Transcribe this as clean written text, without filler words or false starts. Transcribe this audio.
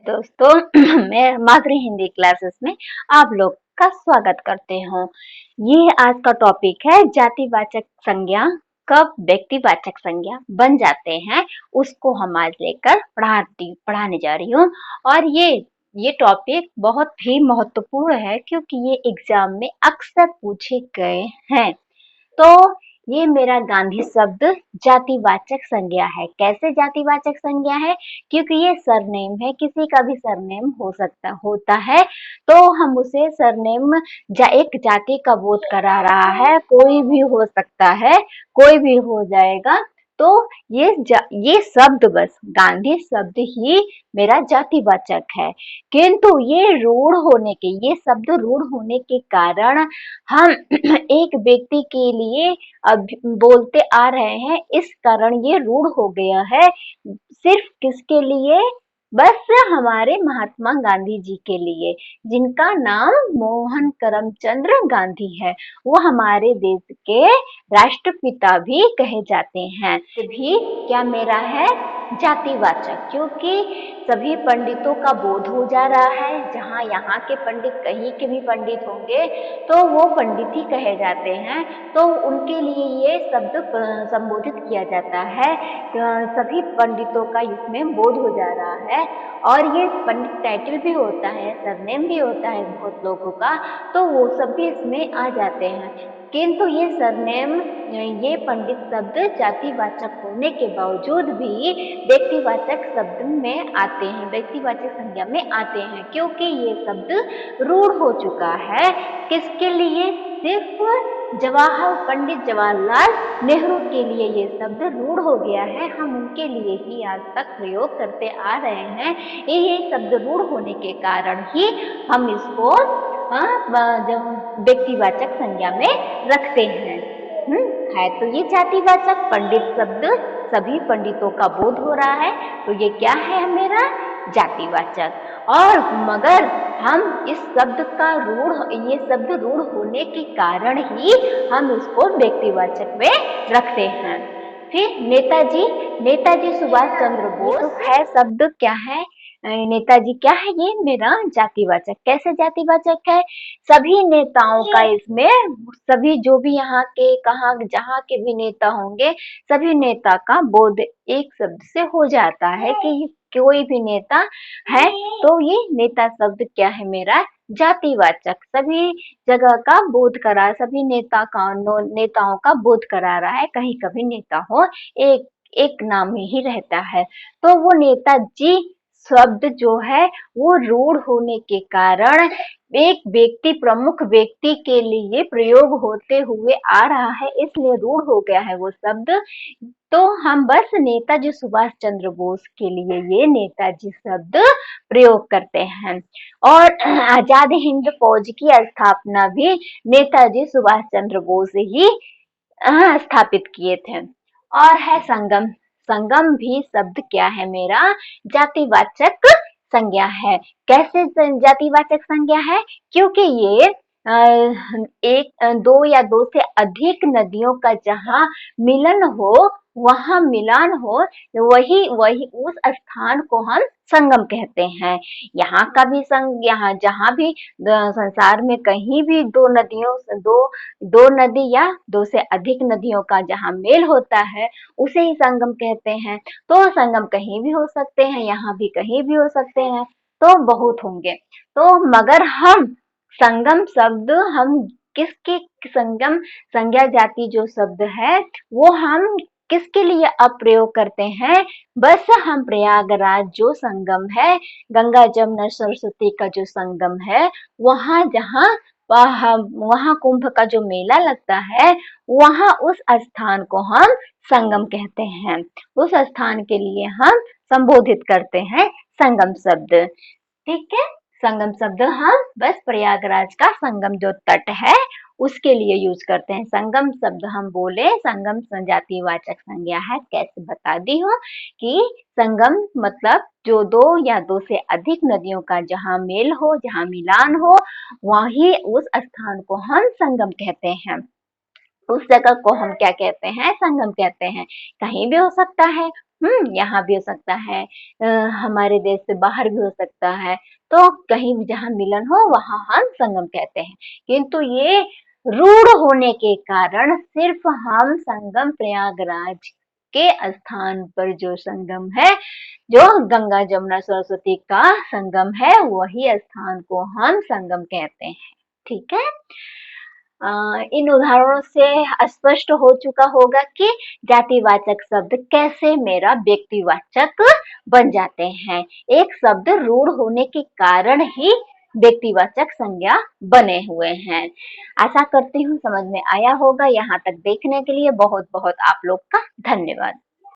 दोस्तों मैं माधुरी हिंदी क्लासेस में आप लोग का स्वागत करते हूँ। ये आज का टॉपिक है जातिवाचक संज्ञा कब व्यक्तिवाचक संज्ञा बन जाते हैं, उसको हम आज लेकर पढ़ाने जा रही हूँ। और ये टॉपिक बहुत ही महत्वपूर्ण है क्योंकि ये एग्जाम में अक्सर पूछे गए हैं। तो ये मेरा गांधी शब्द जातिवाचक संज्ञा है। कैसे जातिवाचक संज्ञा है? क्योंकि ये सरनेम है, किसी का भी सरनेम होता है, तो हम उसे सरनेम एक जाति का बोध करा रहा है। कोई भी हो सकता है, कोई भी हो जाएगा। तो ये शब्द, बस गांधी शब्द ही मेरा जातिवाचक है। किंतु ये शब्द रूढ़ होने के कारण हम एक व्यक्ति के लिए अब बोलते आ रहे हैं, इस कारण ये रूढ़ हो गया है। सिर्फ किसके लिए? बस हमारे महात्मा गांधी जी के लिए, जिनका नाम मोहन करमचंद गांधी है। वो हमारे देश के राष्ट्रपिता भी कहे जाते हैं। भी क्या मेरा है जातिवाचक, क्योंकि सभी पंडितों का बोध हो जा रहा है। जहाँ यहाँ के पंडित कहीं के भी पंडित होंगे तो वो पंडित ही कहे जाते हैं, तो उनके लिए ये शब्द संबोधित किया जाता है। सभी पंडितों का इसमें बोध हो जा रहा है। और ये पंडित टाइटल भी होता है, सरनेम भी होता है बहुत लोगों का, तो वो सब भी इसमें आ जाते हैं। किंतु ये सरनेम, ये पंडित शब्द जातिवाचक होने के बावजूद भी व्यक्तिवाचक शब्द में आते हैं, व्यक्तिवाचक संज्ञा में आते हैं, क्योंकि ये शब्द रूढ़ हो चुका है। किसके लिए? सिर्फ पंडित जवाहरलाल नेहरू के लिए ये शब्द रूढ़ हो गया है। हम उनके लिए ही आज तक प्रयोग करते आ रहे हैं। ये शब्द रूढ़ होने के कारण ही हम इसको व्यक्तिवाचक संज्ञा में रखते हैं। है तो ये जातिवाचक। पंडित शब्द सभी पंडितों का बोध हो रहा है, तो ये क्या है मेरा जातिवाचक। और मगर हम इस शब्द का ये शब्द रूढ़ होने के कारण ही हम इसको व्यक्तिवाचक में रखते हैं। फिर नेताजी सुभाष चंद्र बोस है शब्द, क्या है? नेताजी क्या है? ये मेरा जातिवाचक। कैसे जातिवाचक है? सभी नेताओं का इसमें, सभी जो भी यहाँ के जहाँ के भी नेता होंगे, सभी नेता का बोध एक शब्द से हो जाता है कि कोई भी नेता है। तो ये नेता शब्द क्या है मेरा जातिवाचक, सभी जगह का बोध करा, सभी नेताओं का बोध करा रहा है। कहीं कभी नेता हो, एक एक नाम ही रहता है। तो वो नेताजी शब्द जो है वो रूढ़ होने के कारण एक प्रमुख व्यक्ति के लिए प्रयोग होते हुए आ रहा है, इसलिए रूढ़ हो गया है वो शब्द। तो हम बस नेताजी सुभाष चंद्र बोस के लिए ये नेताजी शब्द प्रयोग करते हैं। और आजाद हिंद फौज की स्थापना भी नेताजी सुभाष चंद्र बोस ही स्थापित किए थे। और है संगम। संगम भी शब्द क्या है मेरा जातिवाचक संज्ञा है। कैसे जातिवाचक संज्ञा है? क्योंकि ये दो या दो से अधिक नदियों का जहाँ मिलन हो, वहाँ मिलान हो, वही उस स्थान को हम संगम कहते हैं। यहाँ का भी यहाँ जहाँ भी संसार में कहीं भी दो नदी या दो से अधिक नदियों का जहाँ मेल होता है, उसे ही संगम कहते हैं। तो संगम कहीं भी हो सकते हैं, यहाँ भी कहीं भी हो सकते हैं, तो बहुत होंगे। तो मगर हम संगम शब्द, हम किसके संगम संज्ञा जाति जो शब्द है वो हम किसके लिए अब प्रयोग करते हैं? बस हम प्रयागराज जो संगम है, गंगा जमुना सरस्वती का जो संगम है, वहाँ कुंभ का जो मेला लगता है, वहाँ उस स्थान को हम संगम कहते हैं। उस स्थान के लिए हम संबोधित करते हैं संगम शब्द। ठीक है, संगम शब्द हम बस प्रयागराज का संगम जो तट है उसके लिए यूज करते हैं। संगम शब्द हम बोले, संगम जातिवाचक संज्ञा है। कैसे बता दी हूँ कि संगम मतलब जो दो या दो से अधिक नदियों का जहाँ मेल हो, जहाँ मिलान हो, वही उस स्थान को हम संगम कहते हैं। उस जगह को हम क्या कहते हैं? संगम कहते हैं। कहीं भी हो सकता है, यहाँ भी हो सकता है, हमारे देश से बाहर भी हो सकता है। तो कहीं भी जहाँ मिलन हो वहां हम संगम कहते हैं। किंतु ये रूढ़ होने के कारण सिर्फ हम संगम प्रयागराज के स्थान पर जो संगम है, जो गंगा जमुना सरस्वती का संगम है, वही स्थान को हम संगम कहते हैं। ठीक है। इन उदाहरणों से स्पष्ट हो चुका होगा कि जातिवाचक शब्द कैसे मेरा व्यक्तिवाचक बन जाते हैं। एक शब्द रूढ़ होने के कारण ही व्यक्तिवाचक संज्ञा बने हुए हैं। आशा करती हूँ समझ में आया होगा। यहाँ तक देखने के लिए बहुत बहुत आप लोग का धन्यवाद।